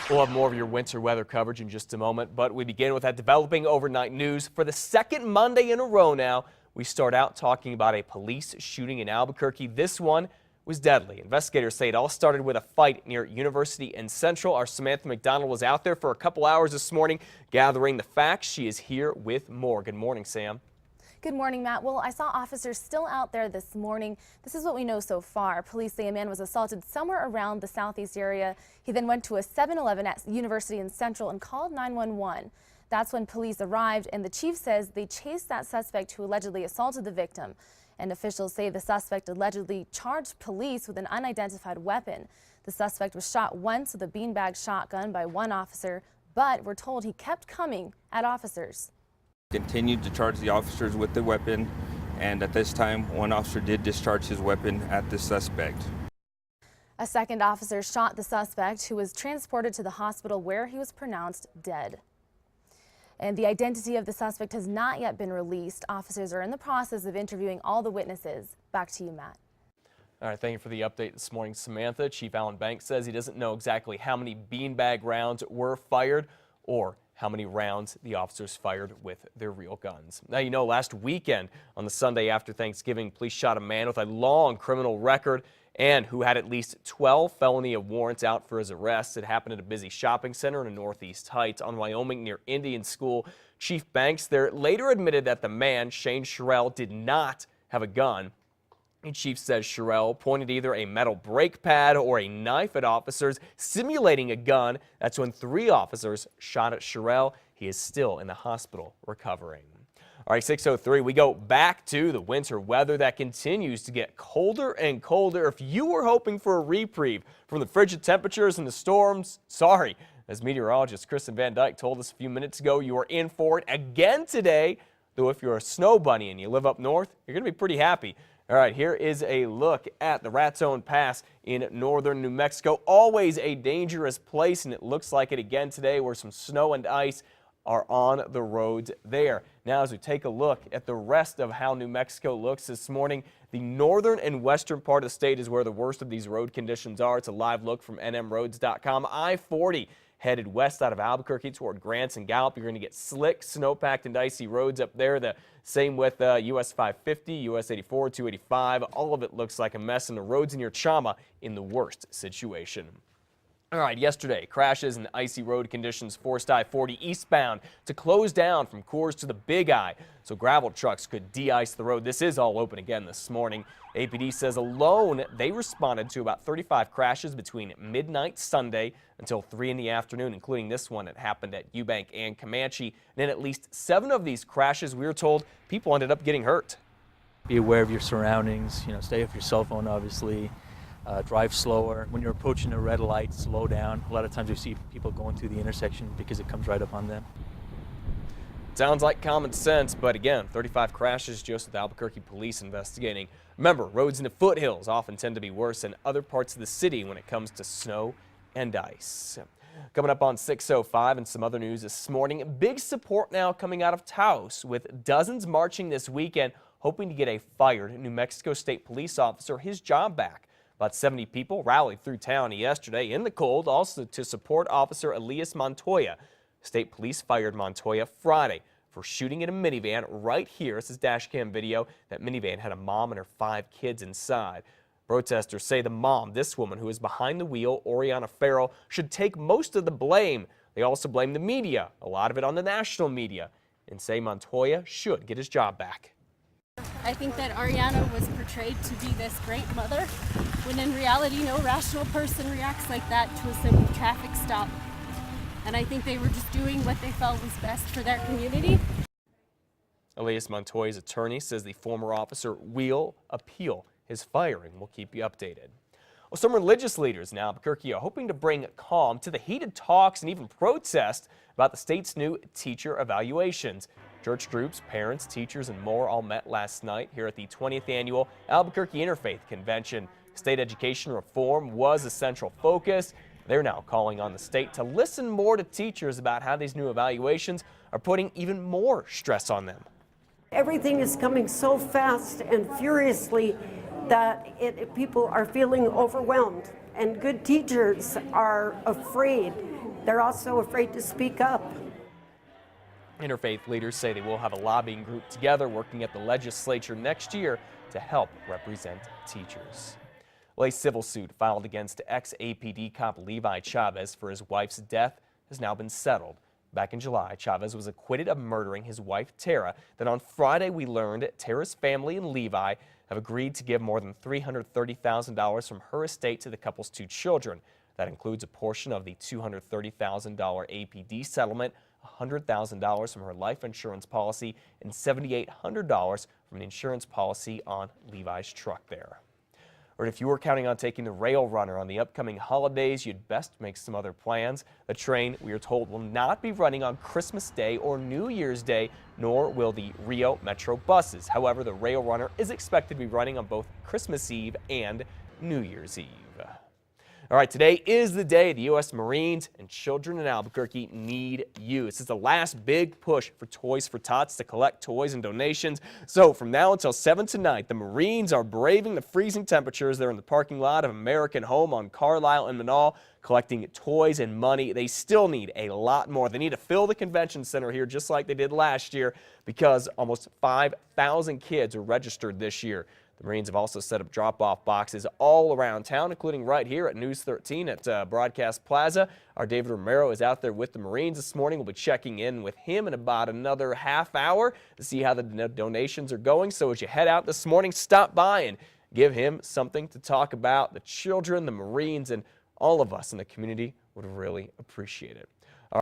We'll have more of your winter weather coverage in just a moment, but we begin with that developing overnight news. For the second Monday in a row now, we start out talking about a police shooting in Albuquerque. This one was deadly. Investigators say it all started with a fight near University and Central. Our Samantha McDonald was out there for a couple hours this morning gathering the facts. She is here with more. Good morning, Sam. Good morning, Matt. Well, I saw officers still out there this morning. This is what we know so far. Police say a man was assaulted somewhere around the southeast area. He then went to a 7-Eleven at University and Central and called 911. That's when police arrived, and the chief says they chased that suspect who allegedly assaulted the victim. And officials say the suspect allegedly charged police with an unidentified weapon. The suspect was shot once with a beanbag shotgun by one officer, but we're told he kept coming at officers. Continued to charge the officers with the weapon, and at this time, one officer did discharge his weapon at the suspect. A second officer shot the suspect, who was transported to the hospital where he was pronounced dead. And the identity of the suspect has not yet been released. Officers are in the process of interviewing all the witnesses. Back to you, Matt. All right, thank you for the update this morning, Samantha. Chief Alan Banks says he doesn't know exactly how many beanbag rounds were fired or how many rounds the officers fired with their real guns. Now, you know, last weekend on the Sunday after Thanksgiving, police shot a man with a long criminal record and who had at least 12 felony warrants out for his arrest. It happened at a busy shopping center in Northeast Heights on Wyoming near Indian School. Chief Banks there later admitted that the man, Shane Sherrill, did not have a gun. The chief says Sherrill pointed either a metal brake pad or a knife at officers, simulating a gun. That's when 3 officers shot at Sherrill. He is still in the hospital recovering. All right, 6:03, we go back to the winter weather that continues to get colder and colder. If you were hoping for a reprieve from the frigid temperatures and the storms, sorry. As meteorologist Kristen Van Dyke told us a few minutes ago, you are in for it again today. Though if you're a snow bunny and you live up north, you're going to be pretty happy. All right, here is a look at the Raton Pass in northern New Mexico. Always a dangerous place, and it looks like it again today where some snow and ice are on the roads there. Now, as we take a look at the rest of how New Mexico looks this morning, the northern and western part of the state is where the worst of these road conditions are. It's a live look from nmroads.com. I-40 headed west out of Albuquerque toward Grants and Gallup. You're going to get slick, snow-packed and icy roads up there. The same with US 550, US 84, 285. All of it looks like a mess, and the roads in your Chama in the worst situation. All right, yesterday, crashes and icy road conditions forced I-40 eastbound to close down from Coors to the Big I, so gravel trucks could de-ice the road. This is all open again this morning. APD says alone they responded to about 35 crashes between midnight Sunday until 3 in the afternoon, including this one that happened at Eubank and Comanche. And in at least 7 of these crashes, we were told people ended up getting hurt. Be aware of your surroundings, stay off your cell phone, obviously. Drive slower. When you're approaching a red light, slow down. A lot of times we see people going through the intersection because it comes right up on them. Sounds like common sense, but again, 35 crashes just with Albuquerque police investigating. Remember, roads in the foothills often tend to be worse than other parts of the city when it comes to snow and ice. Coming up on 6:05 and some other news this morning, big support now coming out of Taos with dozens marching this weekend hoping to get a fired New Mexico State police officer his job back. About 70 people rallied through town yesterday in the cold, also to support Officer Elias Montoya. State police fired Montoya Friday for shooting at a minivan right here. This is dash cam video. That minivan had a mom and her 5 kids inside. Protesters say the mom, this woman who is behind the wheel, Oriana Farrell, should take most of the blame. They also blame the media, a lot of it on the national media, and say Montoya should get his job back. I think that Ariana was portrayed to be this great mother, when in reality no rational person reacts like that to a simple traffic stop. And I think they were just doing what they felt was best for their community. Elias Montoya's attorney says the former officer will appeal his firing. We'll keep you updated. Well, some religious leaders in Albuquerque are hoping to bring calm to the heated talks and even protest about the state's new teacher evaluations. Church groups, parents, teachers, and more all met last night here at the 20th annual Albuquerque Interfaith Convention. State education reform was a central focus. They're now calling on the state to listen more to teachers about how these new evaluations are putting even more stress on them. Everything is coming so fast and furiously that people are feeling overwhelmed, and good teachers are afraid they're also afraid to speak up. Interfaith leaders say they will have a lobbying group together working at the legislature next year to help represent teachers. Well, a civil suit filed against ex-APD cop Levi Chavez for his wife's death has now been settled. Back in July, Chavez was acquitted of murdering his wife, Tara. Then on Friday, we learned Tara's family and Levi have agreed to give more than $330,000 from her estate to the couple's 2 children. That includes a portion of the $230,000 APD settlement, $100,000 from her life insurance policy, and $7,800 from the insurance policy on Levi's truck there. Or if you were counting on taking the rail runner on the upcoming holidays, you'd best make some other plans. The train, we are told, will not be running on Christmas Day or New Year's Day, nor will the Rio Metro buses. However, the rail runner is expected to be running on both Christmas Eve and New Year's Eve. All right, today is the day the U.S. Marines and children in Albuquerque need you. This is the last big push for Toys for Tots to collect toys and donations. So from now until 7 tonight, the Marines are braving the freezing temperatures. They're in the parking lot of American Home on Carlisle and Manal collecting toys and money. They still need a lot more. They need to fill the convention center here just like they did last year because almost 5,000 kids are registered this year. The Marines have also set up drop-off boxes all around town, including right here at News 13 at Broadcast Plaza. Our David Romero is out there with the Marines this morning. We'll be checking in with him in about another half hour to see how the donations are going. So as you head out this morning, stop by and give him something to talk about. The children, the Marines, and all of us in the community would really appreciate it.